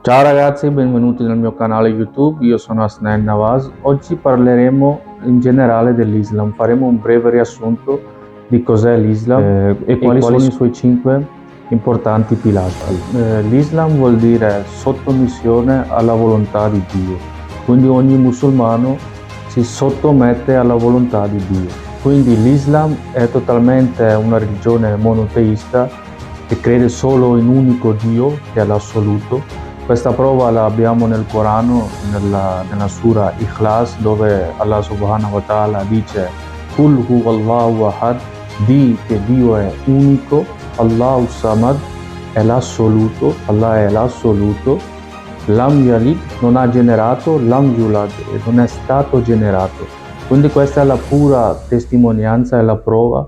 Ciao ragazzi, benvenuti nel mio canale YouTube, io sono Hasnain Nawaz. Oggi parleremo in generale dell'Islam, faremo un breve riassunto di cos'è l'Islam e quali sono i suoi 5 importanti pilastri. L'Islam vuol dire sottomissione alla volontà di Dio, quindi ogni musulmano si sottomette alla volontà di Dio. Quindi l'Islam è totalmente una religione monoteista che crede solo in un unico Dio, che è l'assoluto. Questa prova la abbiamo nel Corano, nella Sura Ikhlas, dove Allah subhanahu wa ta'ala dice Kul huwallahu ahad, di che Dio è unico, Allahu samad è l'assoluto, Allah è l'assoluto, Lam yalid non ha generato, Lam yulad non è stato generato. Quindi questa è la pura testimonianza e la prova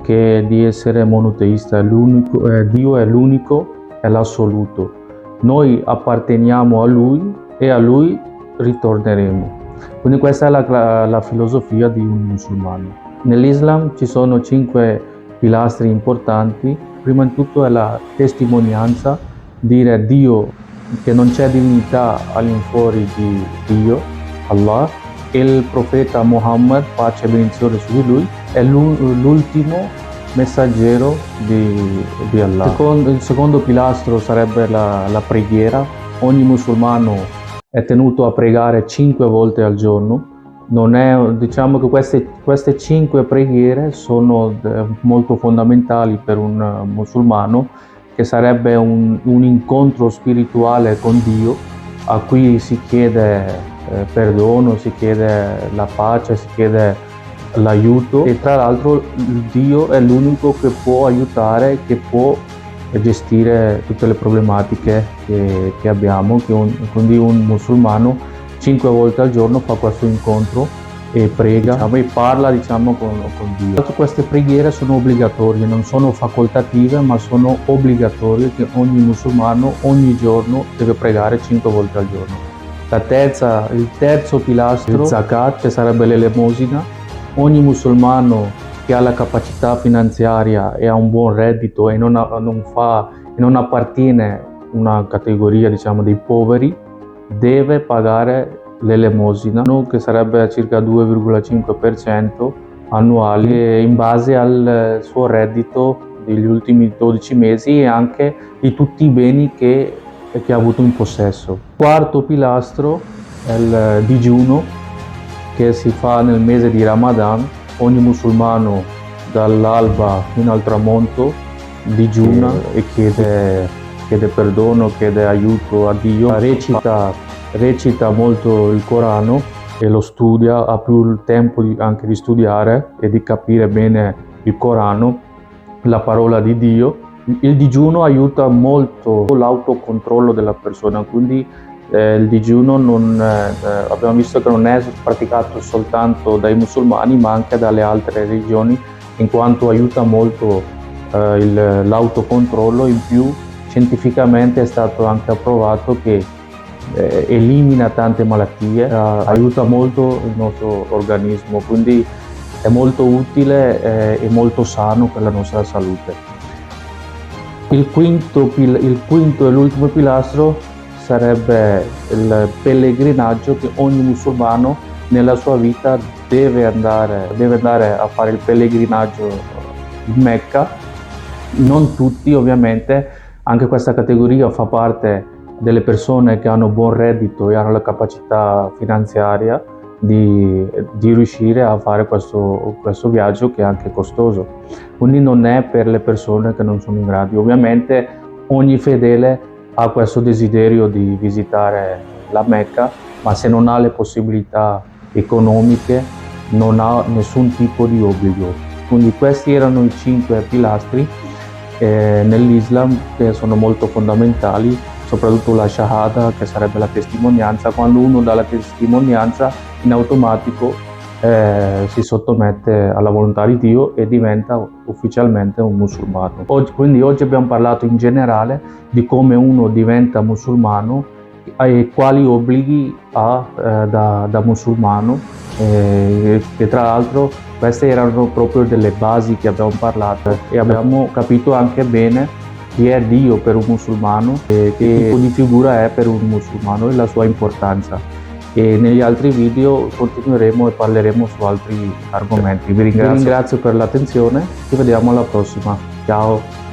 che di essere monoteista, Dio è l'unico, è l'assoluto. Noi apparteniamo a Lui e a Lui ritorneremo. Quindi questa è la filosofia di un musulmano. Nell'Islam ci sono 5 pilastri importanti. Prima di tutto è la testimonianza, dire a Dio che non c'è divinità all'infuori di Dio, Allah, e il profeta Muhammad, pace e benedizione su di lui, è l'ultimo messaggero di Allah. Il secondo pilastro sarebbe la preghiera. Ogni musulmano è tenuto a pregare 5 volte al giorno. Diciamo che queste 5 preghiere sono molto fondamentali per un musulmano, che sarebbe un incontro spirituale con Dio, a cui si chiede perdono, si chiede la pace, si chiede l'aiuto, e tra l'altro Dio è l'unico che può aiutare, che può gestire tutte le problematiche che abbiamo. Quindi un musulmano 5 volte al giorno fa questo incontro e prega, e parla con Dio. Queste preghiere sono obbligatorie, non sono facoltative, ma sono obbligatorie, che ogni musulmano ogni giorno deve pregare 5 volte al giorno. Il terzo pilastro, il zakat, che sarebbe l'elemosina. Ogni musulmano che ha la capacità finanziaria e ha un buon reddito e non appartiene a una categoria, dei poveri, deve pagare l'elemosina, che sarebbe circa 2,5% annuali, in base al suo reddito degli ultimi 12 mesi e anche di tutti i beni che ha avuto in possesso. Quarto pilastro è il digiuno, che si fa nel mese di Ramadan. Ogni musulmano dall'alba fino al tramonto digiuna e chiede perdono, chiede aiuto a Dio, recita molto il Corano e lo studia, ha più il tempo anche di studiare e di capire bene il Corano, la parola di Dio. Il digiuno aiuta molto l'autocontrollo della persona, quindi il digiuno abbiamo visto che non è praticato soltanto dai musulmani, ma anche dalle altre religioni, in quanto aiuta molto l'autocontrollo. In più, scientificamente è stato anche approvato che elimina tante malattie, aiuta molto il nostro organismo, quindi è molto utile e molto sano per la nostra salute. Il quinto e l'ultimo pilastro sarebbe il pellegrinaggio, che ogni musulmano nella sua vita deve andare a fare il pellegrinaggio in Mecca. Non tutti, ovviamente, anche questa categoria fa parte delle persone che hanno buon reddito e hanno la capacità finanziaria di riuscire a fare questo viaggio, che è anche costoso. Quindi non è per le persone che non sono in grado. Ovviamente ogni fedele ha questo desiderio di visitare la Mecca, ma se non ha le possibilità economiche non ha nessun tipo di obbligo. Quindi questi erano i 5 pilastri nell'Islam, che sono molto fondamentali, soprattutto la shahada, che sarebbe la testimonianza. Quando uno dà la testimonianza, in automatico si sottomette alla volontà di Dio e diventa ufficialmente un musulmano. Quindi oggi abbiamo parlato in generale di come uno diventa musulmano e quali obblighi ha da musulmano, che tra l'altro queste erano proprio delle basi che abbiamo parlato, e abbiamo capito anche bene chi è Dio per un musulmano e che tipo di figura è per un musulmano e la sua importanza. E negli altri video continueremo e parleremo su altri argomenti. Vi ringrazio per l'attenzione, ci vediamo alla prossima. Ciao!